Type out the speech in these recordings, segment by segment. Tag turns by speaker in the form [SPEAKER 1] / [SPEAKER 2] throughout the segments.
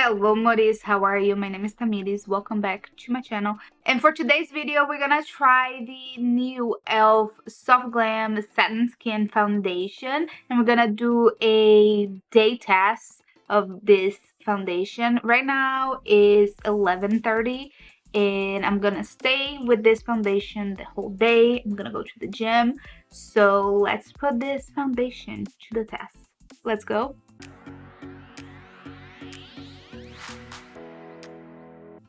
[SPEAKER 1] Hello Mires, how are you? My name is Mires. Welcome back to my channel. And for today's video, we're gonna try the new e.l.f. Soft Glam Satin Skin Foundation. And we're gonna do a day test of this foundation. Right now is 11:30 and I'm gonna stay with this foundation the whole day. I'm gonna go to the gym. So let's put this foundation to the test. Let's go.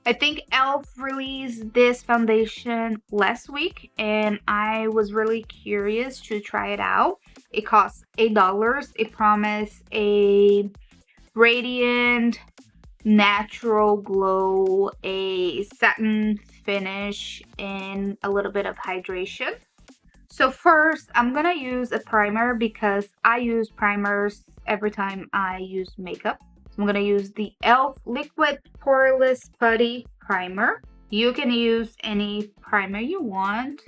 [SPEAKER 1] I think e.l.f. released this foundation last week and I was really curious to try it out. It costs $8. It promised a radiant, natural glow, a satin finish, and a little bit of hydration. So first, I'm gonna use a primer because I use primers every time I use makeup. I'm going to use the e.l.f. Liquid Poreless Putty Primer. You can use any primer you want.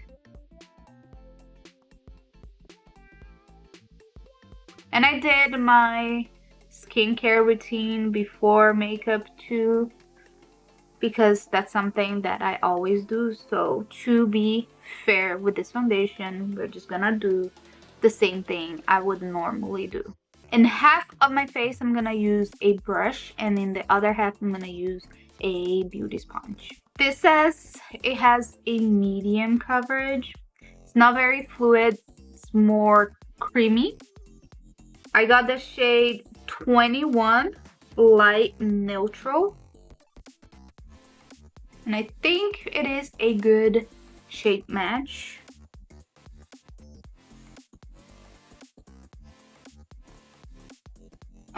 [SPEAKER 1] And I did my skincare routine before makeup too, because that's something that I always do. So to be fair with this foundation, we're just going to do the same thing I would normally do. In half of my face, I'm gonna use a brush, and in the other half, I'm gonna use a beauty sponge. This says it has a medium coverage. It's not very fluid, it's more creamy. I got the shade 21 Light Neutral. And I think it is a good shade match.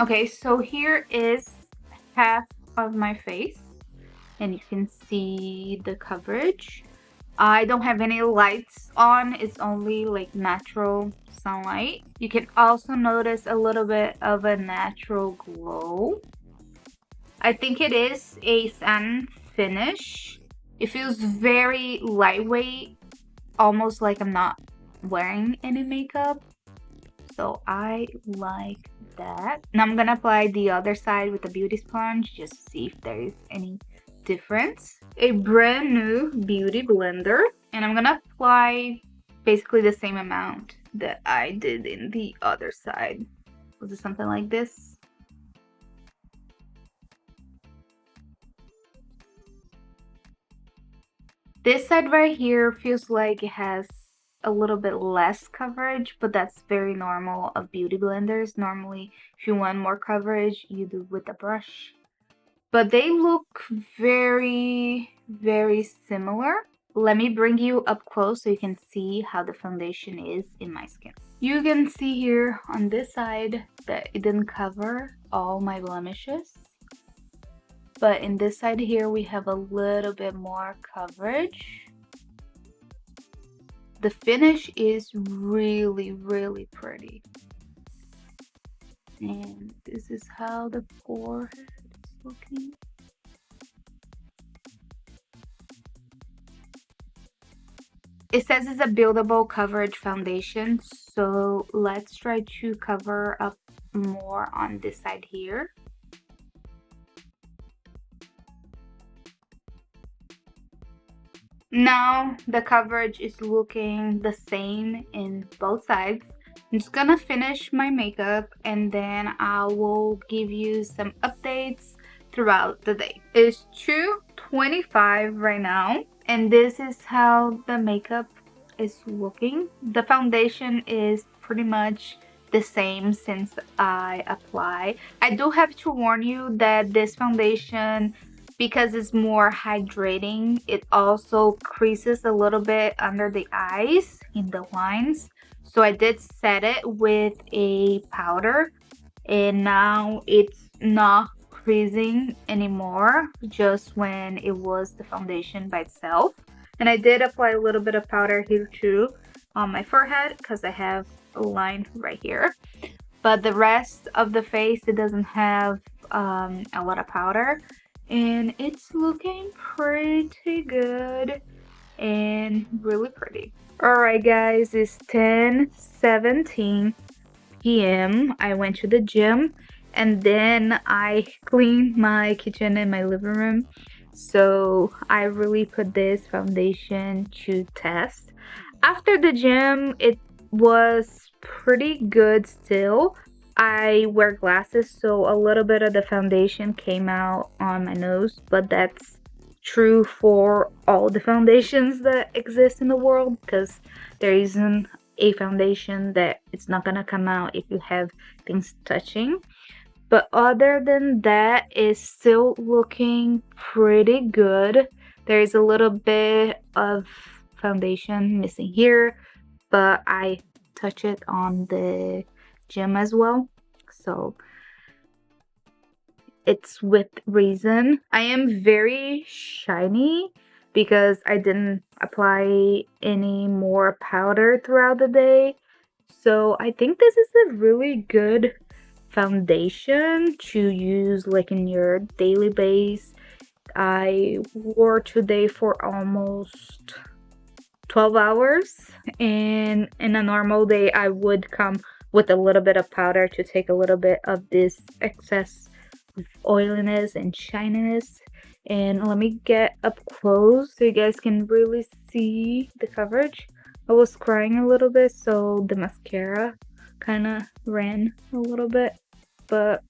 [SPEAKER 1] Okay, so here is half of my face and you can see the coverage. I don't have any lights on, it's only like natural sunlight. You can also notice a little bit of a natural glow. I think it is a satin finish. It feels very lightweight, almost like I'm not wearing any makeup. So I like that. Now I'm gonna apply the other side with a beauty sponge just to see if there is any difference. A brand new beauty blender, and I'm gonna apply basically the same amount that I did in the other side. Was it something like this? This side right here feels like it has a little bit less coverage, but that's very normal of beauty blenders. Normally, if you want more coverage, you do with a brush. But they look very, very similar. Let me bring you up close so you can see how the foundation is in my skin. You can see here on this side that it didn't cover all my blemishes. But in this side here, we have a little bit more coverage. The finish is really, really pretty. And this is how the forehead is looking. It says it's a buildable coverage foundation, so let's try to cover up more on this side here. Now the coverage is looking the same in both sides. I'm just gonna finish my makeup and then I will give you some updates throughout the day. It's 2:25 right now and this is how the makeup is looking. The foundation is pretty much the same since I apply. I do have to warn you that this foundation, because it's more hydrating, it also creases a little bit under the eyes in the lines. So I did set it with a powder and now it's not creasing anymore, just when it was the foundation by itself. And I did apply a little bit of powder here too on my forehead because I have a line right here. But the rest of the face, it doesn't have a lot of powder. And it's looking pretty good and really pretty. Alright guys, it's 10:17 p.m. I went to the gym and then I cleaned my kitchen and my living room. So I really put this foundation to test. After the gym, it was pretty good still. I wear glasses, so a little bit of the foundation came out on my nose, but that's true for all the foundations that exist in the world, because there isn't a foundation that it's not gonna come out if you have things touching. But other than that, it's still looking pretty good. There's a little bit of foundation missing here, but I touch it on the gym as well. So it's with reason. I am very shiny because I didn't apply any more powder throughout the day. So I think this is a really good foundation to use like in your daily base. I wore today for almost 12 hours, and in a normal day I would come with a little bit of powder to take a little bit of this excess oiliness and shininess. And let me get up close so you guys can really see the coverage. I was crying a little bit, so the mascara kind of ran a little bit, but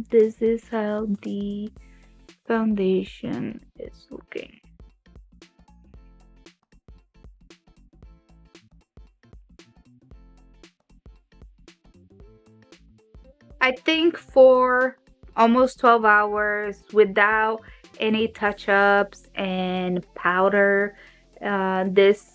[SPEAKER 1] this is how the foundation is looking. I think for almost 12 hours without any touch-ups and powder, this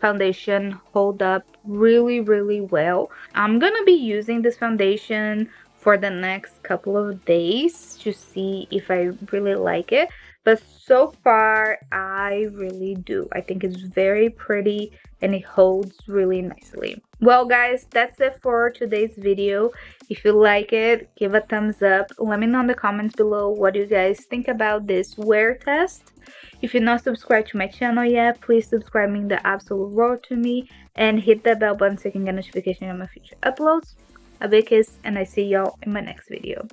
[SPEAKER 1] foundation hold up really well. I'm gonna be using this foundation for the next couple of days to see if I really like it, but so far I really do. I think it's very pretty and it holds really nicely. Well guys, that's it for today's video. If you like it, give a thumbs up. Let me know in the comments below what you guys think about this wear test. If you're not subscribed to my channel yet, please subscribe, mean the absolute world to me, and hit that bell button so you can get notification of my future uploads. A big kiss, and I see y'all in my next video.